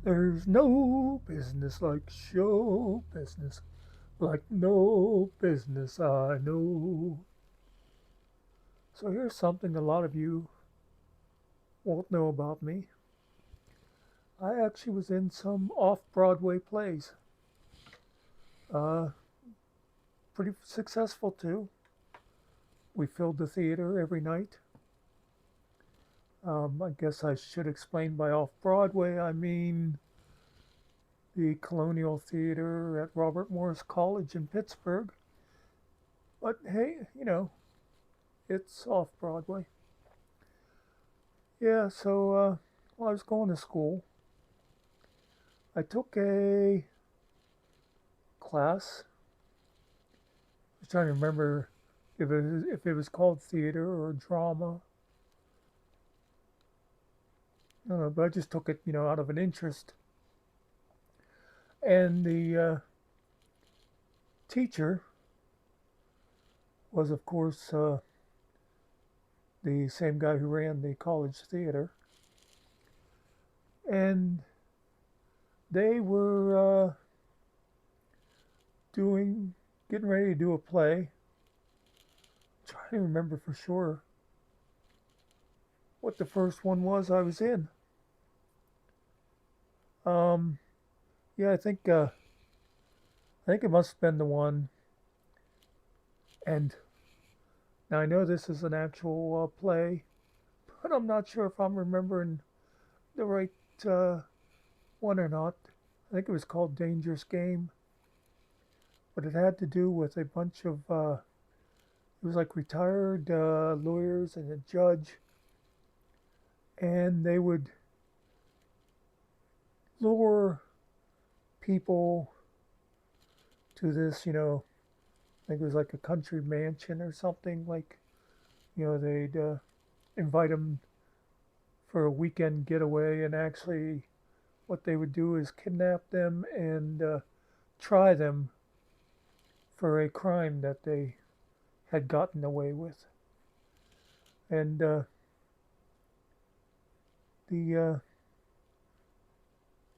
There's no business like show business, like no business I know. So here's something a lot of you won't know about me. I actually was in some off-Broadway plays. Uh, Pretty successful too. We filled the theater every night. I guess I should explain by off-Broadway, I mean the Colonial Theater at Robert Morris College in Pittsburgh. But hey, it's off-Broadway. Yeah, so while I was going to school, I took a class. I was trying to remember if it was called theater or drama. I don't know, but I just took it, out of an interest. And the teacher was, of course, the same guy who ran the college theater. And they were doing, getting ready to do a play. I'm trying to remember for sure what the first one was I was in. Um, yeah, I think it must have been the one. And now I know this is an actual play, but I'm not sure if I'm remembering the right uh, one or not. I think it was called Dangerous Game, but it had to do with a bunch of it was like retired lawyers and a judge, and they would lure people to this, I think it was like a country mansion or something. Like, they'd invite them for a weekend getaway, and actually, what they would do is kidnap them and try them for a crime that they had gotten away with. And the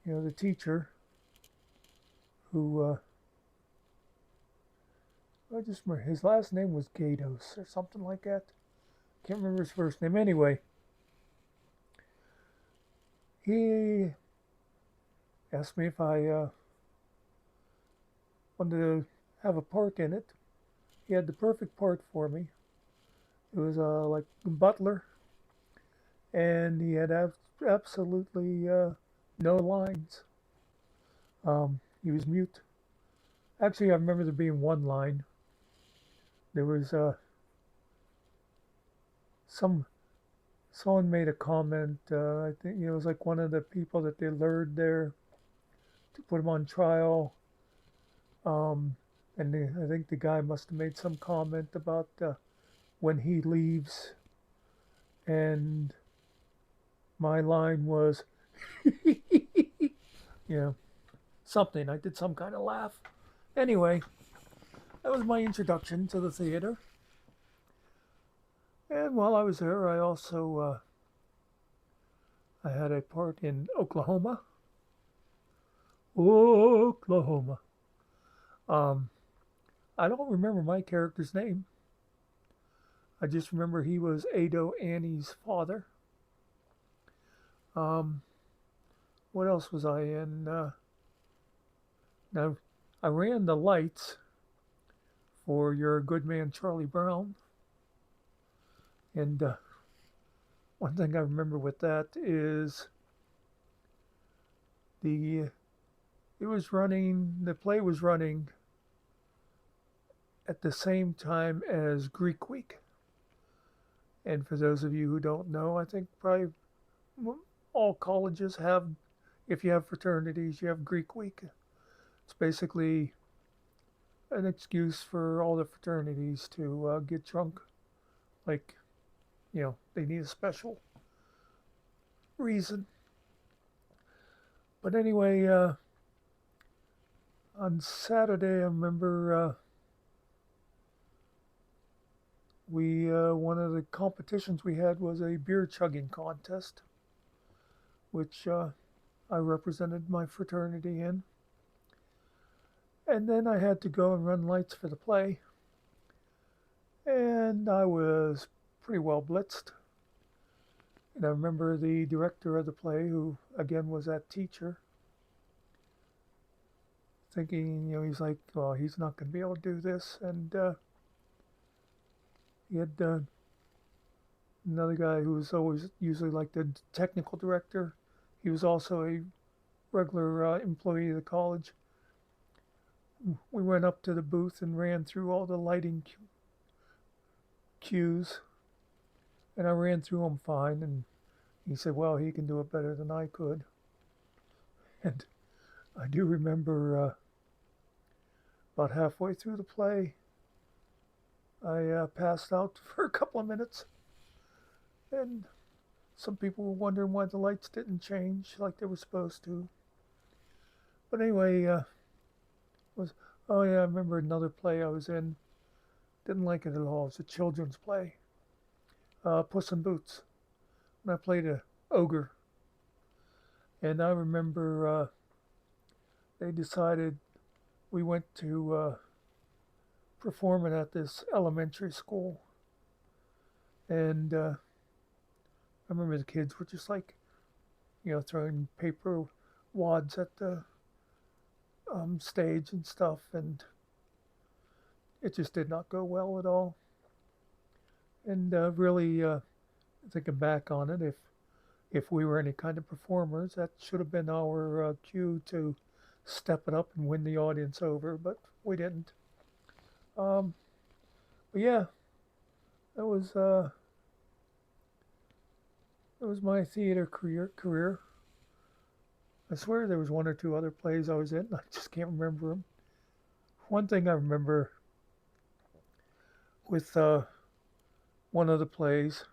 the teacher who I just remember his last name was Gatos or something like that. Can't remember his first name. Anyway, he asked me if I wanted to have a part in it. He had the perfect part for me. It was like a butler, and he had absolutely no lines. He was mute. Actually, I remember there being one line. There was some someone made a comment. I think it was like one of the people that they lured there to put him on trial. Um, and I think the guy must have made some comment about when he leaves. And my line was, yeah, something. I did some kind of laugh. Anyway, that was my introduction to the theater. And while I was there, I also I had a part in Oklahoma. Oklahoma. Um, I don't remember my character's name. I just remember he was Ado Annie's father. Um, what else was I in? Now, I ran the lights for your good man Charlie Brown, and one thing I remember with that is the the play was running at the same time as Greek Week. And for those of you who don't know, I think probably all colleges have, if you have fraternities, you have Greek Week. It's basically an excuse for all the fraternities to get drunk. Like, they need a special reason. But anyway, on Saturday, I remember we one of the competitions we had was a beer chugging contest, which I represented my fraternity in. And then I had to go and run lights for the play. And I was pretty well blitzed. And I remember the director of the play, who again was that teacher, thinking, he's like, well, he's not going to be able to do this. And he had another guy who was always usually like the technical director. He was also a regular employee of the college. We went up to the booth and ran through all the lighting cues, and I ran through them fine. And he said, well, he can do it better than I could. And I do remember about halfway through the play, I passed out for a couple of minutes, and some people were wondering why the lights didn't change like they were supposed to. But anyway, was oh yeah, I remember another play I was in. Didn't like it at all. It was a children's play, Puss in Boots, and I played a ogre. And I remember they decided we went to perform it at this elementary school, and I remember the kids were just like, throwing paper wads at the stage and stuff, and it just did not go well at all. And really, thinking back on it, if we were any kind of performers, that should have been our cue to step it up and win the audience over, but we didn't. Um, but yeah, that was uh, that was my theater career. I swear there was one or two other plays I was in. I just can't remember them. One thing I remember with one of the plays,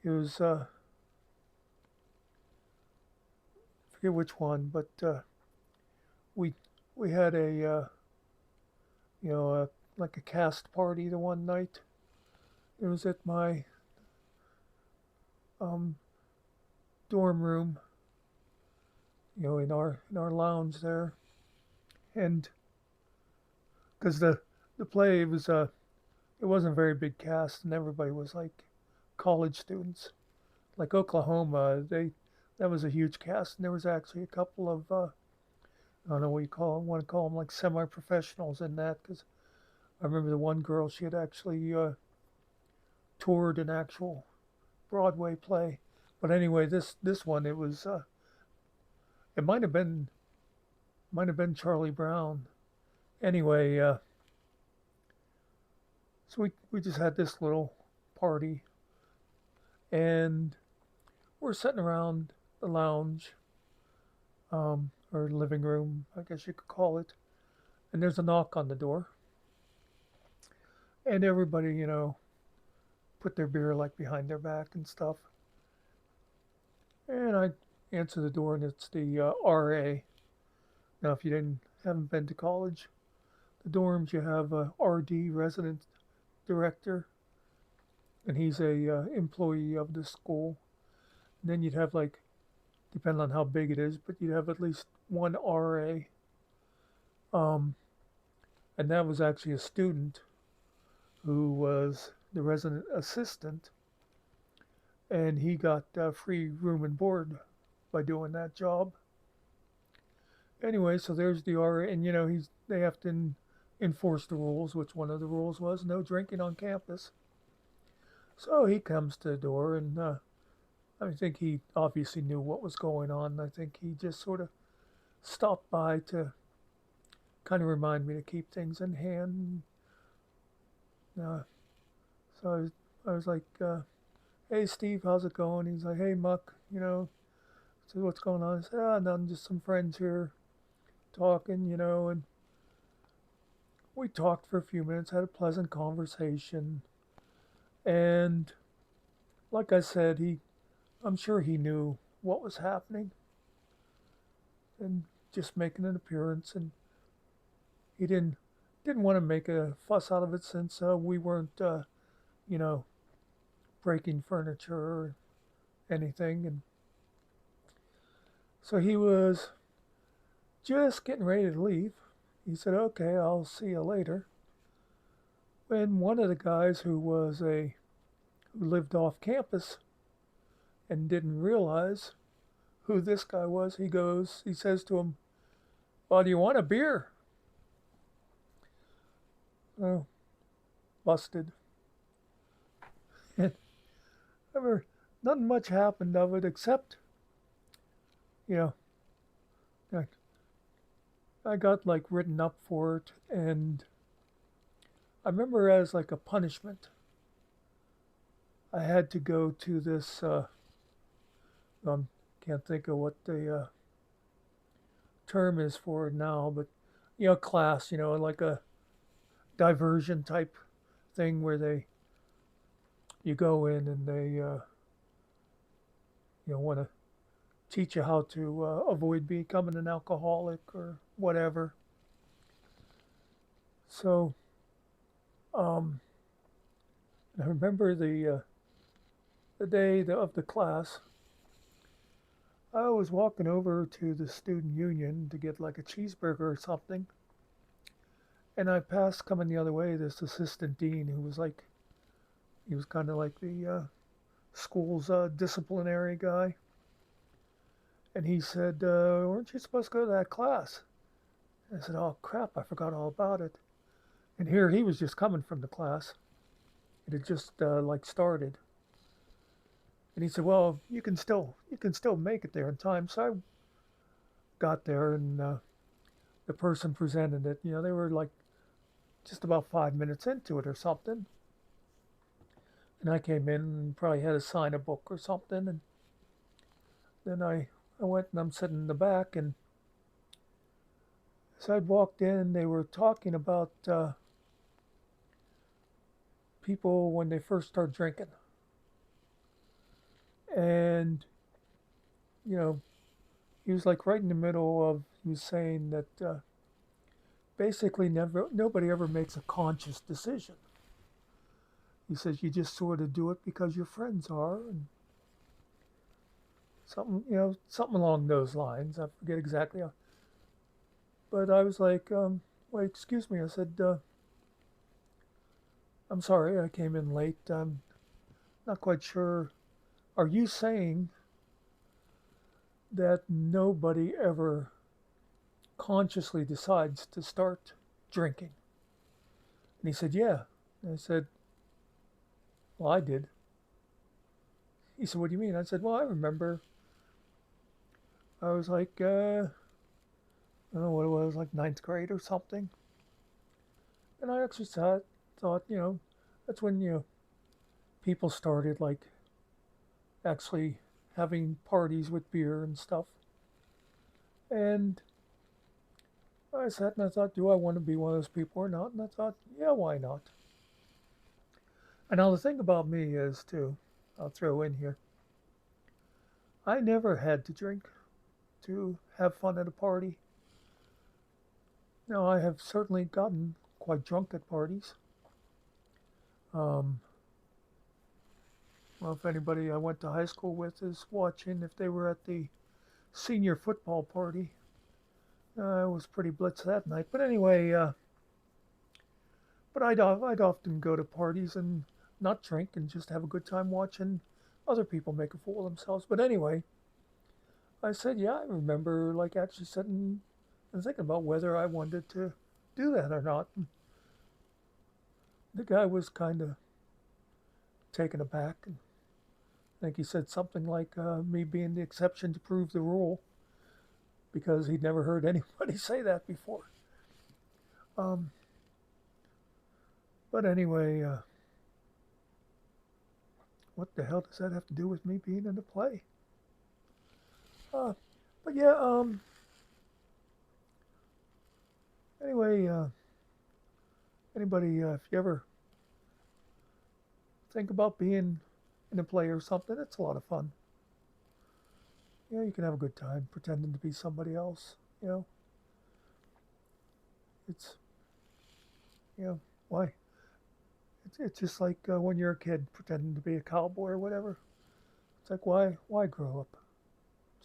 it was I forget which one, but we we had a you know a, like a cast party the one night. It was at my um, dorm room, in our lounge there, and because the play was it wasn't a very big cast, and everybody was like college students. Like Oklahoma, they that was a huge cast, and there was actually a couple of I don't know what you want to call them, like semi-professionals in that. Because I remember the one girl, she had actually toured an actual Broadway play. But anyway, this one, it might have been Charlie Brown. Anyway, so we just had this little party, and we're sitting around the lounge, or living room, I guess you could call it. And there's a knock on the door, and everybody, put their beer like behind their back and stuff. And I answer the door, and it's the RA. Now, if you haven't been to college, the dorms, you have a RD, resident director, and he's a employee of the school. And then you'd have, like, depending on how big it is, but you'd have at least one RA. Um, and that was actually a student who was the resident assistant, and he got free room and board by doing that job. Anyway, so there's the RA, and they have to enforce the rules, which one of the rules was no drinking on campus. So he comes to the door, and I think he obviously knew what was going on. I think he just sort of stopped by to kind of remind me to keep things in hand. So I was like, "Hey Steve, how's it going?" He's like, "Hey Muck, so what's going on?" I said, "Ah, nothing, just some friends here talking, and we talked for a few minutes, had a pleasant conversation, and like I said, I'm sure he knew what was happening, and just making an appearance, and he didn't want to make a fuss out of it since we weren't, you know, breaking furniture or anything, and So he was just getting ready to leave. He said, "Okay, I'll see you later." When one of the guys who lived off campus and didn't realize who this guy was, he says to him, "Well, do you want a beer?" Oh, busted. And I remember nothing much happened of it except, you know, I, I got like written up for it, and I remember as like a punishment, I had to go to this. I can't think of what the term is for it now, but class, like a diversion type thing where you go in and they want to teach you how to avoid becoming an alcoholic or whatever. So um, I remember the day of the class. I was walking over to the student union to get like a cheeseburger or something, and I passed coming the other way this assistant dean who was like he was kind of like the school's disciplinary guy, and he said, "Weren't you supposed to go to that class?" And I said, "Oh crap, I forgot all about it." And here he was just coming from the class. It had just like started, and he said, "Well, you can still make it there in time." So I got there, and the person presented it. They were like just about 5 minutes into it or something. And I came in and probably had to sign a book or something. And then I went and I'm sitting in the back. And as I walked in, they were talking about people when they first start drinking. And, you know, he was like right in the middle of, he was saying that basically nobody ever makes a conscious decision. He says you just sort of do it because your friends are, and something along those lines. I forget exactly how. But I was like, "Wait, excuse me." I said, "I'm sorry, I came in late. I'm not quite sure. Are you saying that nobody ever consciously decides to start drinking?" And he said, "Yeah." And I said, "Well, I did." He said, "What do you mean?" I said, "Well, I remember I was like, I don't know what it was, like ninth grade or something. And I actually thought, that's when, people started like actually having parties with beer and stuff. And I sat and I thought, do I want to be one of those people or not?" And I thought, yeah, why not? And now the thing about me is, too, I'll throw in here, I never had to drink to have fun at a party. Now, I have certainly gotten quite drunk at parties. Um, well, if anybody I went to high school with is watching, if they were at the senior football party, I was pretty blitz that night. But anyway, but I'd often go to parties and not drink and just have a good time watching other people make a fool of themselves. But anyway, I said, yeah, I remember like actually sitting and thinking about whether I wanted to do that or not. And the guy was kind of taken aback, and I think he said something like me being the exception to prove the rule because he'd never heard anybody say that before. Um, but anyway, what the hell does that have to do with me being in the play? Uh, but yeah, anyway, anybody, if you ever think about being in a play or something, it's a lot of fun. You can have a good time pretending to be somebody else. You know, it's, why? It's just like when you're a kid pretending to be a cowboy or whatever. It's like, why grow up?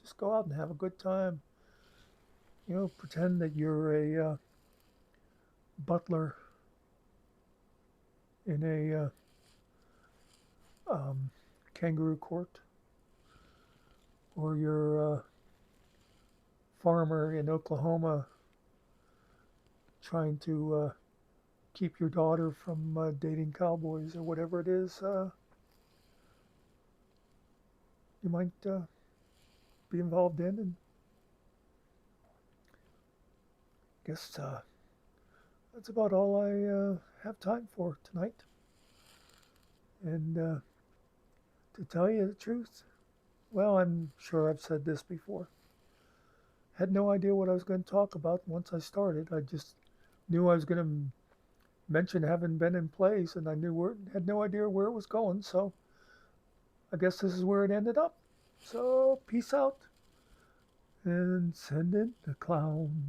Just go out and have a good time. Pretend that you're a butler in a um, kangaroo court, or you're a farmer in Oklahoma trying to keep your daughter from dating cowboys or whatever it is you might be involved in. And I guess that's about all I have time for tonight. And to tell you the truth, well, I'm sure I've said this before. Had no idea what I was going to talk about once I started. I just knew I was going to mention having been in plays, and I had no idea where it was going. So I guess this is where it ended up. So peace out and send in the clown.